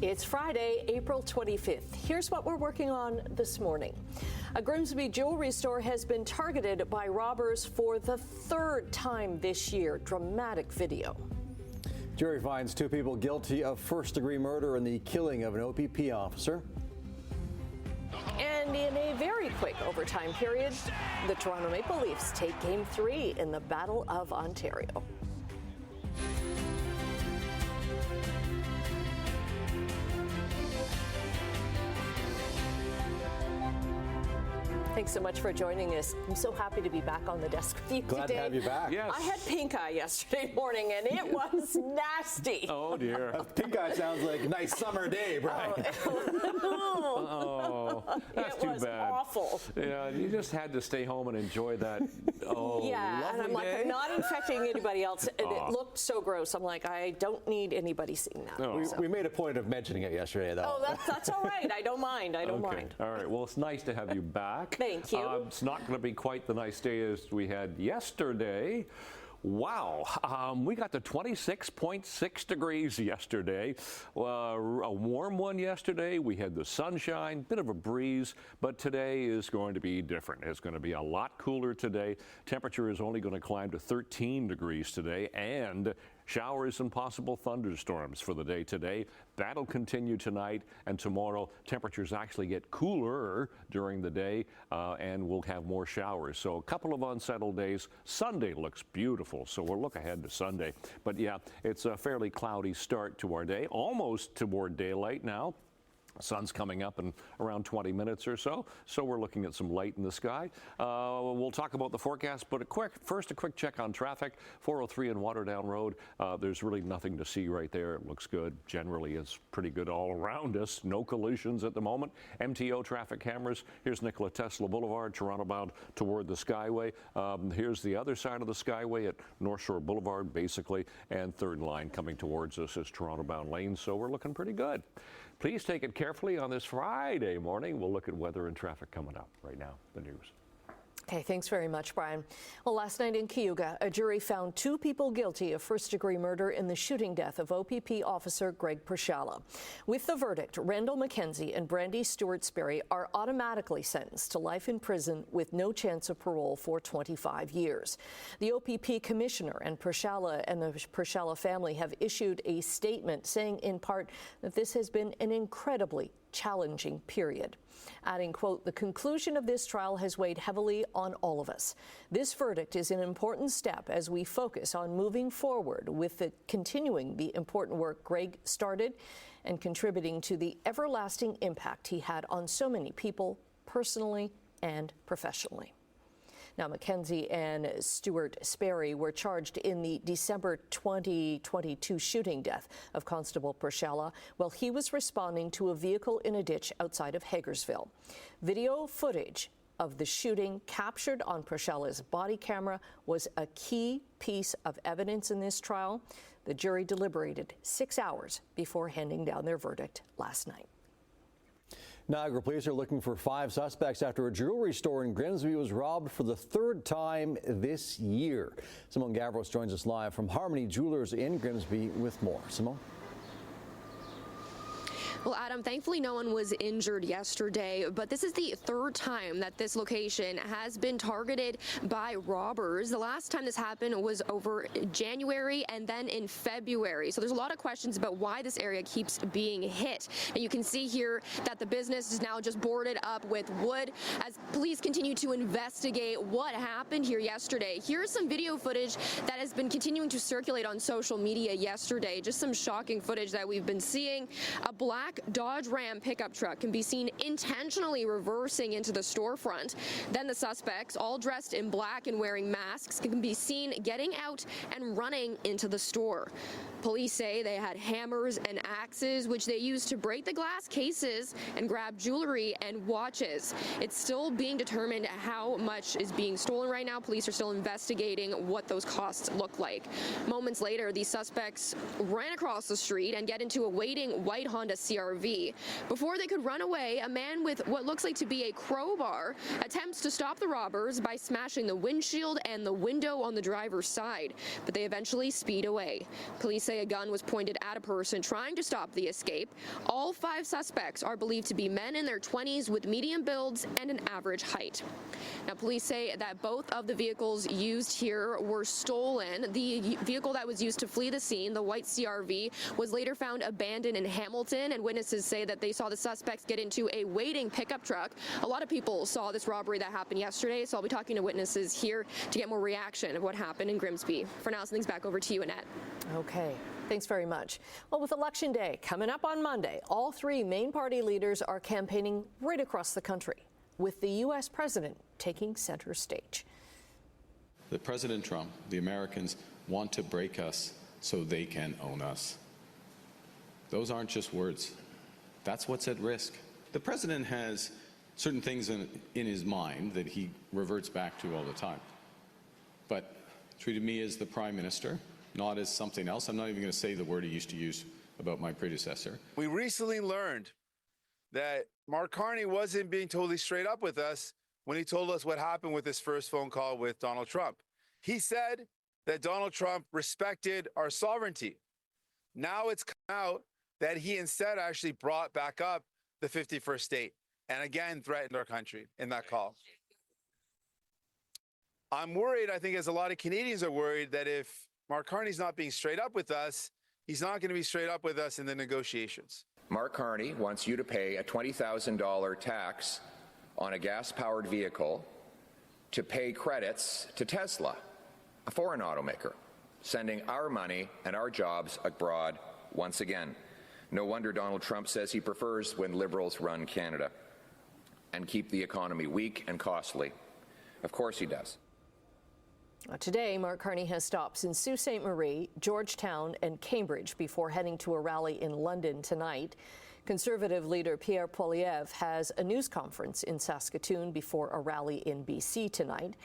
It's Friday, April 25th. Here's what we're working on this morning. A Grimsby jewelry store has been targeted by robbers for the third time this year. Dramatic video. Jury finds 2 people guilty of first-degree murder in the killing of an OPP officer. And in a very quick overtime period, the Toronto Maple Leafs take Game 3 in the Battle of Ontario. Thanks so much for joining us. I'm so happy to be back on the desk with you today. Glad to have you back. Yes. I had pink eye yesterday morning, and it was nasty. Oh, dear. Pink eye sounds like a nice summer day, Brian. Oh, that's too bad. It was awful. Yeah, you just had to stay home and enjoy that. Oh, yeah, lovely and I'm like, day. I'm not infecting anybody else. And it looked so gross. I'm like, I don't need anybody seeing that. Oh. We made a point of mentioning it yesterday, though. Oh, that's all right. I don't mind. I don't mind. All right. Well, it's nice to have you back. Thank you. It's not going to be quite the nice day as we had yesterday. Wow, we got to 26.6 degrees yesterday. A warm one yesterday. We had the sunshine, bit of a breeze, but today is going to be different. It's going to be a lot cooler today. Temperature is only going to climb to 13 degrees today, and showers and possible thunderstorms for the day today. That'll continue tonight and tomorrow. Temperatures actually get cooler during the day, and we'll have more showers. So a couple of unsettled days. Sunday looks beautiful, so we'll look ahead to Sunday. But yeah, it's a fairly cloudy start to our day, almost toward daylight now. Sun's coming up in around 20 minutes or so, so we're looking at some light in the sky. We'll talk about the forecast, but first a quick check on traffic. 403 and Waterdown Road, there's really nothing to see right there. It looks good. Generally, it's pretty good all around us. No collisions at the moment. MTO traffic cameras. Here's Nikola Tesla Boulevard, Toronto bound toward the Skyway. Here's the other side of the Skyway at North Shore Boulevard, basically, and third line coming towards us is Toronto bound lanes, so we're looking pretty good. Please take it carefully on this Friday morning. We'll look at weather and traffic coming up right now. The news. Okay, thanks very much, Brian. Well, last night in Cayuga, a jury found 2 people guilty of first-degree murder in the shooting death of OPP officer Greg Pershala. With the verdict, Randall McKenzie and Brandy Stewart-Sperry are automatically sentenced to life in prison with no chance of parole for 25 years. The OPP commissioner and the Pershala family have issued a statement saying in part that this has been an incredibly challenging period. Adding, quote, "The conclusion of this trial has weighed heavily on all of us. This verdict is an important step as we focus on moving forward with continuing the important work Greg started and contributing to the everlasting impact he had on so many people personally and professionally." Now, McKenzie and Stewart-Sperry were charged in the December 2022 shooting death of Constable Pershala while he was responding to a vehicle in a ditch outside of Hagersville. Video footage of the shooting captured on Pershala's body camera was a key piece of evidence in this trial. The jury deliberated 6 hours before handing down their verdict last night. Niagara police are looking for 5 suspects after a jewelry store in Grimsby was robbed for the 3rd time this year. Simone Gavros joins us live from Harmony Jewelers in Grimsby with more. Simone? Well, Adam, thankfully no one was injured yesterday, but this is the 3rd time that this location has been targeted by robbers. The last time this happened was over January and then in February. So there's a lot of questions about why this area keeps being hit. And you can see here that the business is now just boarded up with wood as police continue to investigate what happened here yesterday. Here's some video footage that has been continuing to circulate on social media yesterday. Just some shocking footage that we've been seeing. A black Dodge Ram pickup truck can be seen intentionally reversing into the storefront. Then the suspects, all dressed in black and wearing masks, can be seen getting out and running into the store. Police say they had hammers and axes, which they used to break the glass cases and grab jewelry and watches. It's still being determined how much is being stolen right now. Police are still investigating what those costs look like. Moments later, the suspects ran across the street and get into a waiting white Honda CRV CRV. Before they could run away, a man with what looks like to be a crowbar attempts to stop the robbers by smashing the windshield and the window on the driver's side, but they eventually speed away. Police say a gun was pointed at a person trying to stop the escape. All 5 suspects are believed to be men in their 20s with medium builds and an average height. Now, police say that both of the vehicles used here were stolen. The vehicle that was used to flee the scene, the white CRV, was later found abandoned in Hamilton, and witnesses say that they saw the suspects get into a waiting pickup truck. A lot of people saw this robbery that happened yesterday, so I'll be talking to witnesses here to get more reaction of what happened in Grimsby. For now, things back over to you, Annette. Okay. Thanks very much. Well, with Election Day coming up on Monday, all 3 main party leaders are campaigning right across the country, with the U.S. president taking center stage. The President Trump, the Americans, want to break us so they can own us. Those aren't just words. That's what's at risk. The president has certain things in his mind that he reverts back to all the time, but treated me as the prime minister, not as something else. I'm not even going to say the word he used to use about my predecessor. We recently learned that Mark Carney wasn't being totally straight up with us when he told us what happened with his first phone call with Donald Trump. He said that Donald Trump respected our sovereignty. Now it's come out that he instead actually brought back up the 51st state and again threatened our country in that call. I'm worried, I think as a lot of Canadians are worried, that if Mark Carney's not being straight up with us, he's not going to be straight up with us in the negotiations. Mark Carney wants you to pay a $20,000 tax on a gas-powered vehicle to pay credits to Tesla, a foreign automaker, sending our money and our jobs abroad once again. No wonder Donald Trump says he prefers when Liberals run Canada and keep the economy weak and costly. Of course he does. Today, Mark Carney has stops in Sault Ste. Marie, Georgetown, and Cambridge before heading to a rally in London tonight. Conservative leader Pierre Poilievre has a news conference in Saskatoon before a rally in BC tonight.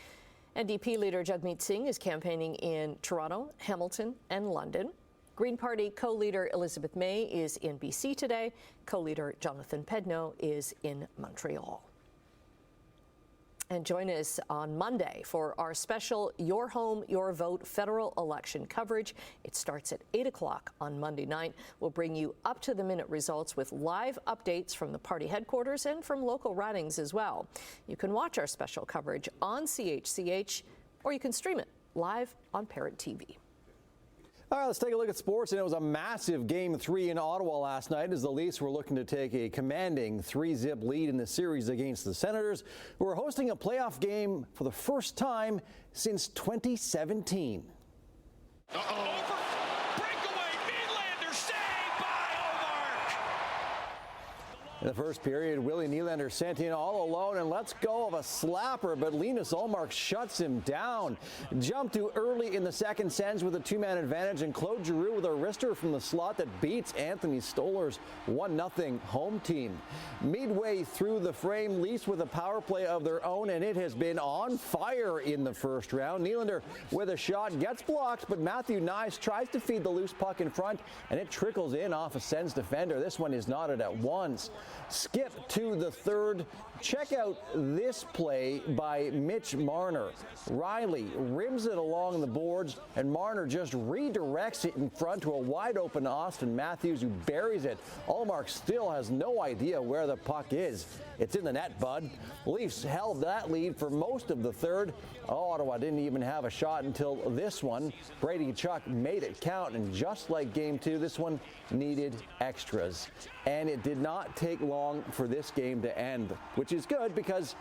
NDP leader Jagmeet Singh is campaigning in Toronto, Hamilton, and London. Green Party co-leader Elizabeth May is in BC today. Co-leader Jonathan Pedneau is in Montreal. And join us on Monday for our special Your Home, Your Vote federal election coverage. It starts at 8 o'clock on Monday night. We'll bring you up-to-the-minute results with live updates from the party headquarters and from local ridings as well. You can watch our special coverage on CHCH, or you can stream it live on Parrot TV. All right, let's take a look at sports. And it was a massive Game 3 in Ottawa last night as the Leafs were looking to take a commanding 3-zip lead in the series against the Senators, who are hosting a playoff game for the first time since 2017. In the first period, Willie Nylander sent in all alone, and lets go of a slapper, but Linus Ullmark shuts him down. Jumped to early in the second Sens with a 2-man advantage, and Claude Giroux with a wrister from the slot that beats Anthony Stoller's 1-0 home team. Midway through the frame, Leafs with a power play of their own, and it has been on fire in the first round. Nylander with a shot gets blocked, but Matthew Knies tries to feed the loose puck in front, and it trickles in off a Sens defender. This one is knotted at once. Skip to the third. Check out this play by Mitch Marner. Riley rims it along the boards, and Marner just redirects it in front to a wide-open Austin Matthews, who buries it. Ullmark still has no idea where the puck is. It's in the net, bud. Leafs held that lead for most of the third. Ottawa didn't even have a shot until this one. Brady Chuck made it count, and just like Game 2, this one needed extras. And it did not take long for this game to end, which is good because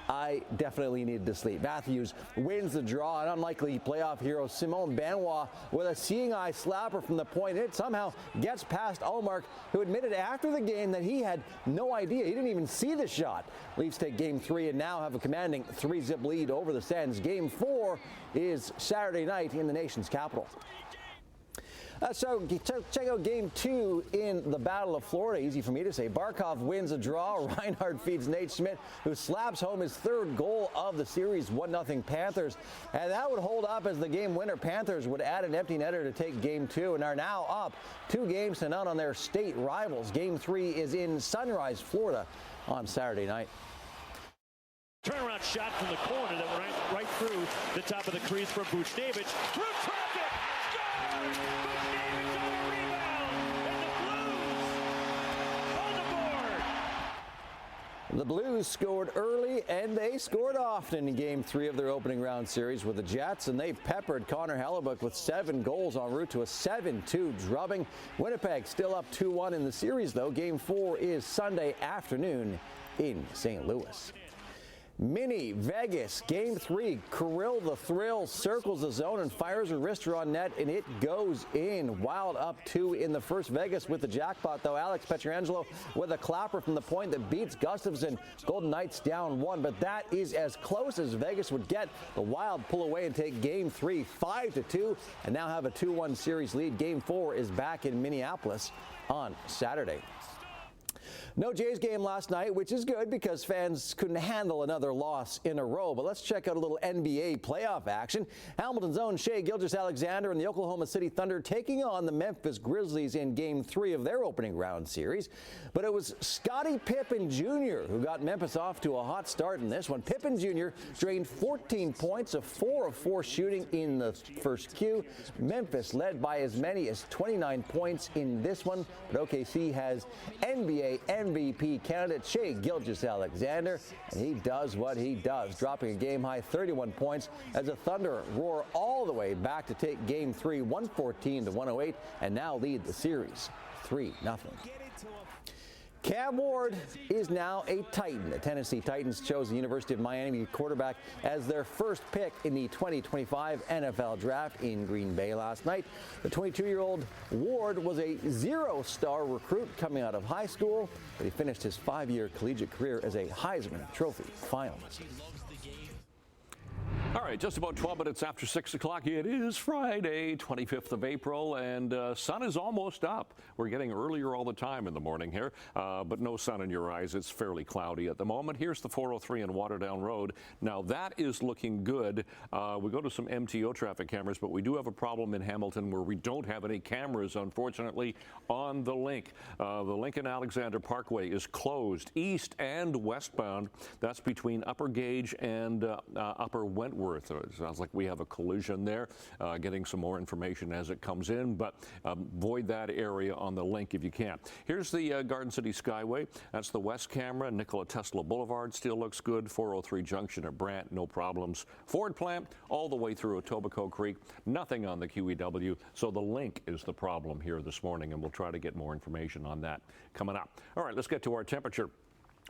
I definitely needed to sleep. Matthews wins the draw, and unlikely playoff hero Simon Benoit with a seeing eye slapper from the point. It somehow gets past Ullmark, who admitted after the game that he had no idea. He didn't even see the shot. Leafs take Game 3 and now have a commanding 3-zip lead over the Sens. Game 4 is Saturday night in the nation's capital. So check out game 2 in the Battle of Florida. Easy for me to say. Barkov wins a draw. Reinhardt feeds Nate Schmidt, who slaps home his 3rd goal of the series, 1-0 Panthers. And that would hold up as the game winner. Panthers would add an empty netter to take game 2 and are now up 2-0 on their state rivals. Game 3 is in Sunrise, Florida on Saturday night. Turnaround shot from the corner that went right through the top of the crease for Buchnevich. Through traffic! Scores! Buchnevich on a rebound! And the Blues on the board! The Blues scored early, and they scored often in Game 3 of their opening round series with the Jets, and they peppered Connor Hellebuck with 7 goals en route to a 7-2 drubbing. Winnipeg still up 2-1 in the series, though. Game 4 is Sunday afternoon in St. Louis. Mini Vegas Game 3. Kirill the Thrill circles the zone and fires a wrister on net, and it goes in. Wild up 2 in the first. Vegas with the jackpot, though. Alex Pietrangelo with a clapper from the point that beats Gustafsson. Golden Knights down 1, but that is as close as Vegas would get. The Wild pull away and take Game 3 5-2 and now have a 2-1 series lead. Game 4 is back in Minneapolis on Saturday. No Jays game last night, which is good because fans couldn't handle another loss in a row. But let's check out a little NBA playoff action. Hamilton's own Shai Gilgeous-Alexander and the Oklahoma City Thunder taking on the Memphis Grizzlies in Game 3 of their opening round series. But it was Scottie Pippen Jr. who got Memphis off to a hot start in this one. Pippen Jr. drained 14 points of 4 of 4 shooting in the first Q. Memphis led by as many as 29 points in this one. But OKC has NBA MVP candidate Shai Gilgeous-Alexander, and he does what he does, dropping a game-high 31 points as the Thunder roar all the way back to take Game 3, 114-108, and now lead the series 3-0. Cam Ward is now a Titan. The Tennessee Titans chose the University of Miami quarterback as their first pick in the 2025 NFL Draft in Green Bay last night. The 22-year-old Ward was a 0-star recruit coming out of high school, but he finished his 5-year collegiate career as a Heisman Trophy finalist. All right, just about 12 minutes after 6 o'clock. It is Friday, 25th of April, and sun is almost up. We're getting earlier all the time in the morning here, but no sun in your eyes. It's fairly cloudy at the moment. Here's the 403 in Waterdown Road. Now, that is looking good. We go to some MTO traffic cameras, but we do have a problem in Hamilton where we don't have any cameras, unfortunately, on the link. The Lincoln Alexander Parkway is closed east and westbound. That's between Upper Gage and Upper Wentworth. It sounds like we have a collision there. Getting some more information as it comes in, but avoid that area on the link if you can. Here's the Garden City Skyway. That's the west camera. Nikola Tesla Boulevard still looks good. 403 Junction at Brant, no problems. Ford plant all the way through Etobicoke Creek. Nothing on the QEW. So the link is the problem here this morning, and we'll try to get more information on that coming up. All right, let's get to our temperature.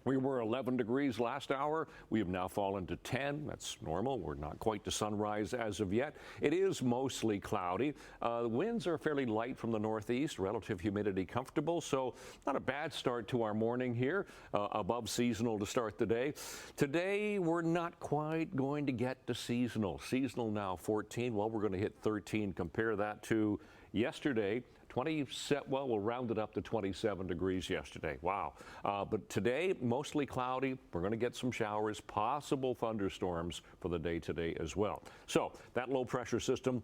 We were 11 degrees last hour. We have now fallen to 10. That's normal. We're not quite to sunrise as of yet. It is mostly cloudy. The winds are fairly light from the northeast. Relative humidity comfortable. So not a bad start to our morning here. Above seasonal to start the day. Today, we're not quite going to get to seasonal. Seasonal now 14. Well, we're going to hit 13. Compare that to yesterday. Well, we'll round it up to 27 degrees yesterday. Wow. But today, mostly cloudy. We're going to get some showers, possible thunderstorms for the day today as well. So that low pressure system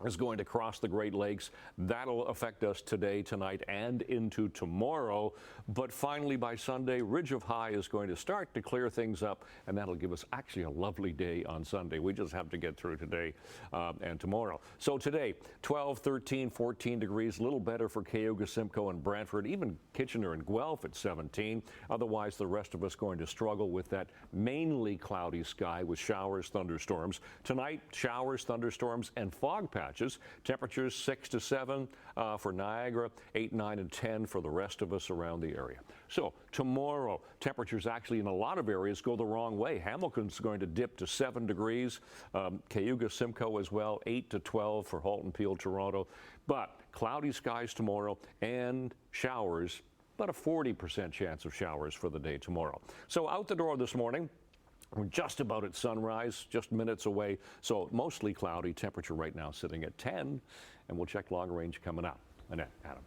is going to cross the Great Lakes. That'll affect us today, tonight, and into tomorrow. But finally, by Sunday, ridge of high is going to start to clear things up, and that'll give us actually a lovely day on Sunday. We just have to get through today and tomorrow. So today, 12, 13, 14 degrees, a little better for Cayuga, Simcoe, and Brantford, even Kitchener and Guelph at 17. Otherwise, the rest of us going to struggle with that mainly cloudy sky with showers, thunderstorms. Tonight, showers, thunderstorms, and fog patches. Temperatures 6 to 7 for Niagara, 8, 9, and 10 for the rest of us around the area. So tomorrow, temperatures actually in a lot of areas go the wrong way. Hamilton's going to dip to 7 degrees. Cayuga, Simcoe as well, 8 to 12 for Halton, Peel, Toronto. But cloudy skies tomorrow and showers, about a 40% chance of showers for the day tomorrow. So out the door this morning, we're just about at sunrise, just minutes away, so mostly cloudy. Temperature right now sitting at 10, and we'll check long range coming up. Annette, Adam.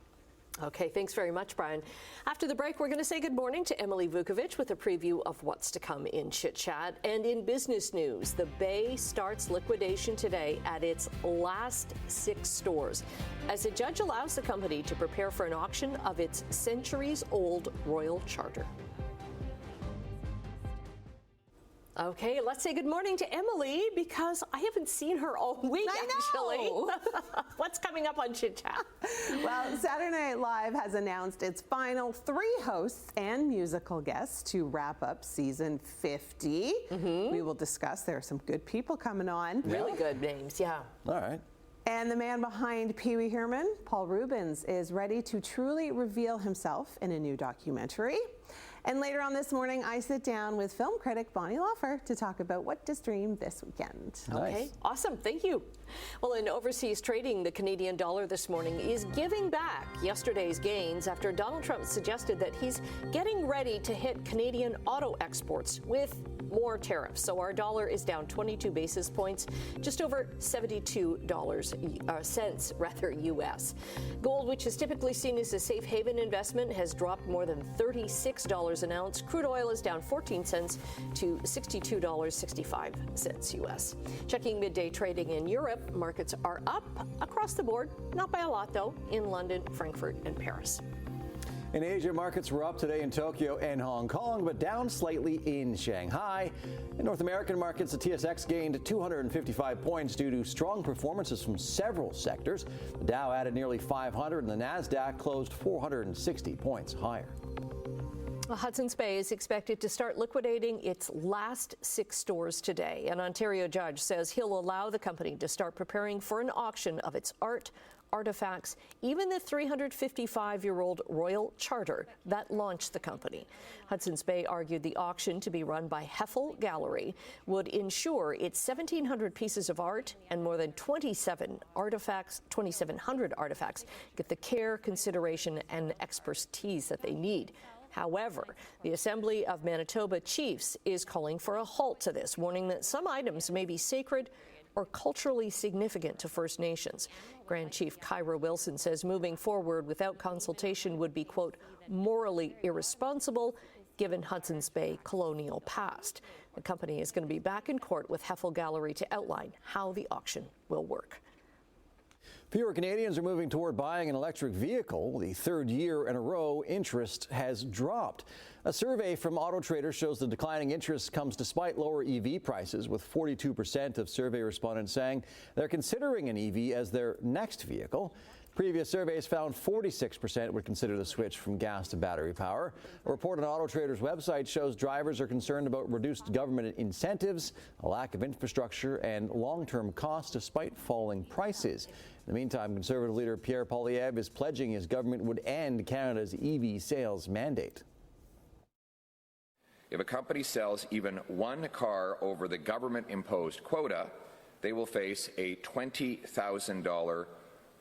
Okay, thanks very much, Brian. After the break, we're going to say good morning to Emily Vukovic with a preview of what's to come in Chit Chat. And in business news, the Bay starts liquidation today at its last 6 stores as a judge allows the company to prepare for an auction of its centuries-old Royal Charter. Okay, let's say good morning to Emily because I haven't seen her all week, actually. What's coming up on Chit Chat? Well, Saturday Night Live has announced its final 3 hosts and musical guests to wrap up season 50. We will discuss. There are some good people coming on. Really good names, yeah. All right. And the man behind Pee Wee Herman, Paul Rubens, is ready to truly reveal himself in a new documentary. And later on this morning, I sit down with film critic Bonnie Loffer to talk about what to stream this weekend. Nice. Okay, awesome, thank you. Well, in overseas trading, the Canadian dollar this morning is giving back yesterday's gains after Donald Trump suggested that he's getting ready to hit Canadian auto exports with more tariffs. So our dollar is down 22 basis points, just over $72 US. Gold, which is typically seen as a safe haven investment, has dropped more than $36 an ounce. Crude oil is down 14 cents to $62.65 US. Checking midday trading in Europe, markets are up across the board, not by a lot though, in London, Frankfurt, and Paris. In Asia, markets were up today in Tokyo and Hong Kong, but down slightly in Shanghai. In North American markets, the TSX gained 255 points due to strong performances from several sectors. The Dow added nearly 500, and the NASDAQ closed 460 points higher. Well, Hudson's Bay is expected to start liquidating its last 6 stores today. An Ontario judge says he'll allow the company to start preparing for an auction of its art, artifacts, even the 355-year-old Royal Charter that launched the company. Hudson's Bay argued the auction, to be run by Heffel Gallery, would ensure its 1,700 pieces of art and more than 2,700 artifacts get the care, consideration, and expertise that they need. However, the Assembly of Manitoba Chiefs is calling for a halt to this, warning that some items may be sacred or culturally significant to First Nations. Grand Chief Kyra Wilson says moving forward without consultation would be, quote, morally irresponsible given Hudson's Bay colonial past. The company is going to be back in court with Heffel Gallery to outline how the auction will work. Fewer Canadians are moving toward buying an electric vehicle. The 3rd year in a row, interest has dropped. A survey from Auto Trader shows the declining interest comes despite lower EV prices, with 42% of survey respondents saying they're considering an EV as their next vehicle. Previous surveys found 46% would consider the switch from gas to battery power. A report on Auto Trader's website shows drivers are concerned about reduced government incentives, a lack of infrastructure, and long-term costs despite falling prices. In the meantime, Conservative leader Pierre Poilievre is pledging his government would end Canada's EV sales mandate. If a company sells even one car over the government-imposed quota, they will face a $20,000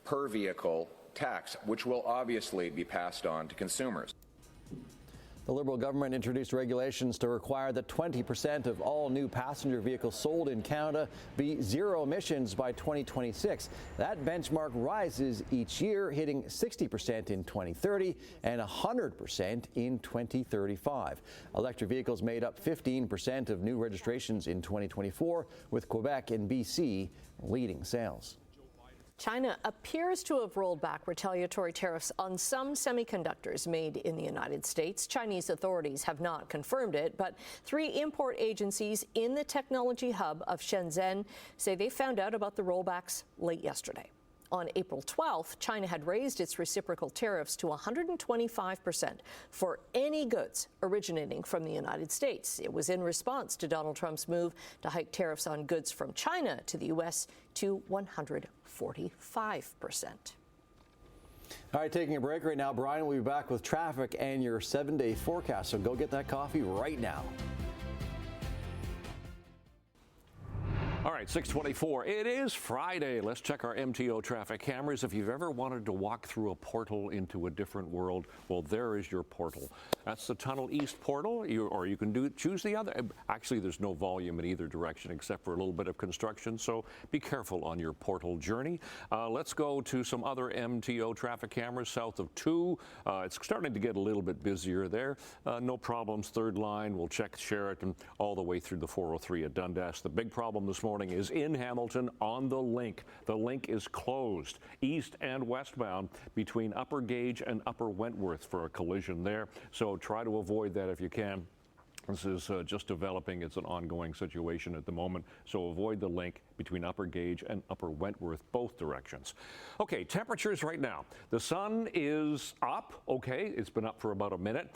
per vehicle tax, which will obviously be passed on to consumers. The Liberal government introduced regulations to require that 20% of all new passenger vehicles sold in Canada be zero emissions by 2026. That benchmark rises each year, hitting 60% in 2030 and 100% in 2035. Electric vehicles made up 15% of new registrations in 2024, with Quebec and BC leading sales. China appears to have rolled back retaliatory tariffs on some semiconductors made in the United States. Chinese authorities have not confirmed it, but 3 import agencies in the technology hub of Shenzhen say they found out about the rollbacks late yesterday. On April 12th, China had raised its reciprocal tariffs to 125% for any goods originating from the United States. It was in response to Donald Trump's move to hike tariffs on goods from China to the U.S. to 145%. All right, taking a break right now. Brian will be back with traffic and your 7-day forecast, so go get that coffee right now. All right, 6:24. It is Friday. Let's check our MTO traffic cameras. If you've ever wanted to walk through a portal into a different world, well, there is your portal. That's the Tunnel East portal, or you can choose the other. Actually, there's no volume in either direction except for a little bit of construction, so be careful on your portal journey. Let's go to some other MTO traffic cameras south of 2. It's starting to get a little bit busier there. No problems. Third line. We'll check Sheraton all the way through the 403 at Dundas. The big problem this morning is in Hamilton on the link. The link is closed east and westbound between Upper Gage and Upper Wentworth for a collision there. So try to avoid that if you can. This is just developing. It's an ongoing situation at the moment, so avoid the link between Upper Gage and Upper Wentworth, both directions. Okay, temperatures right now. The sun is up, okay. It's been up for about a minute.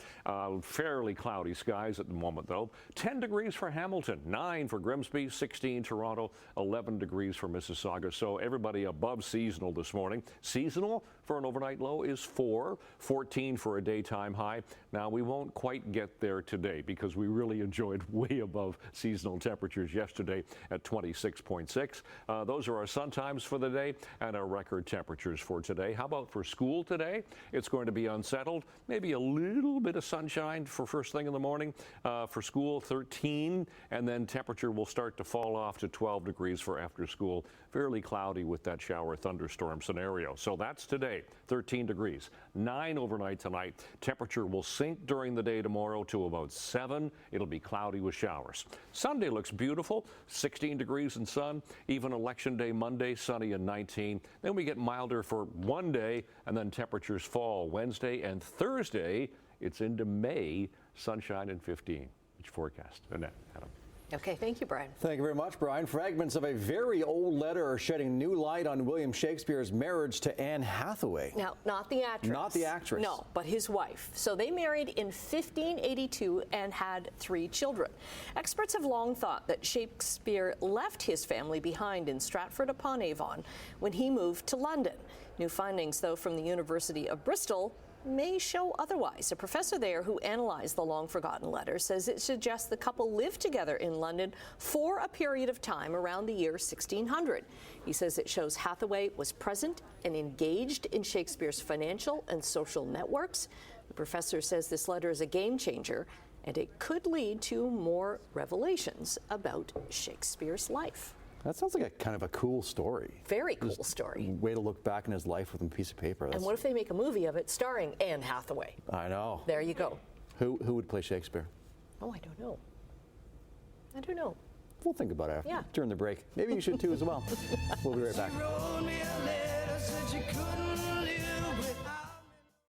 Fairly cloudy skies at the moment, though. 10 degrees for Hamilton, 9 for Grimsby, 16 Toronto, 11 degrees for Mississauga. So everybody above seasonal this morning. Seasonal for an overnight low is 4, 14 for a daytime high. Now, we won't quite get there today because we really enjoyed way above seasonal temperatures yesterday at 26.6. Those are our sun times for the day and our record temperatures for today. How about for school today? It's going to be unsettled. Maybe a little bit of sunshine for first thing in the morning. For school, 13, and then temperature will start to fall off to 12 degrees for after school. Fairly cloudy with that shower thunderstorm scenario. So that's today, 13 degrees. 9 overnight tonight. Temperature will sink during the day tomorrow to about 7. It'll be cloudy with showers. Sunday looks beautiful, 16 degrees and sun. Even Election Day Monday, sunny and 19. Then we get milder for one day, and then temperatures fall Wednesday and Thursday. It's into May, sunshine and 15. Which forecast? Annette, Adam. Okay, thank you, Brian. Thank you very much, Brian. Fragments of a very old letter are shedding new light on William Shakespeare's marriage to Anne Hathaway. Now, not the actress. Not the actress. No, but his wife. So they married in 1582 and had 3 children. Experts have long thought that Shakespeare left his family behind in Stratford-upon-Avon when he moved to London. New findings, though, from the University of Bristol may show otherwise. A professor there who analyzed the long-forgotten letter says it suggests the couple lived together in London for a period of time around the year 1600. He says it shows Hathaway was present and engaged in Shakespeare's financial and social networks. The professor says this letter is a game changer, and it could lead to more revelations about Shakespeare's life. That sounds like a kind of a cool story. Very cool story. Way to look back in his life with a piece of paper. And what if they make a movie of it starring Anne Hathaway? I know. There you go. Who would play Shakespeare? Oh, I don't know. I don't know. We'll think about it after, Yeah. during the break. Maybe you should too as well. We'll be right back.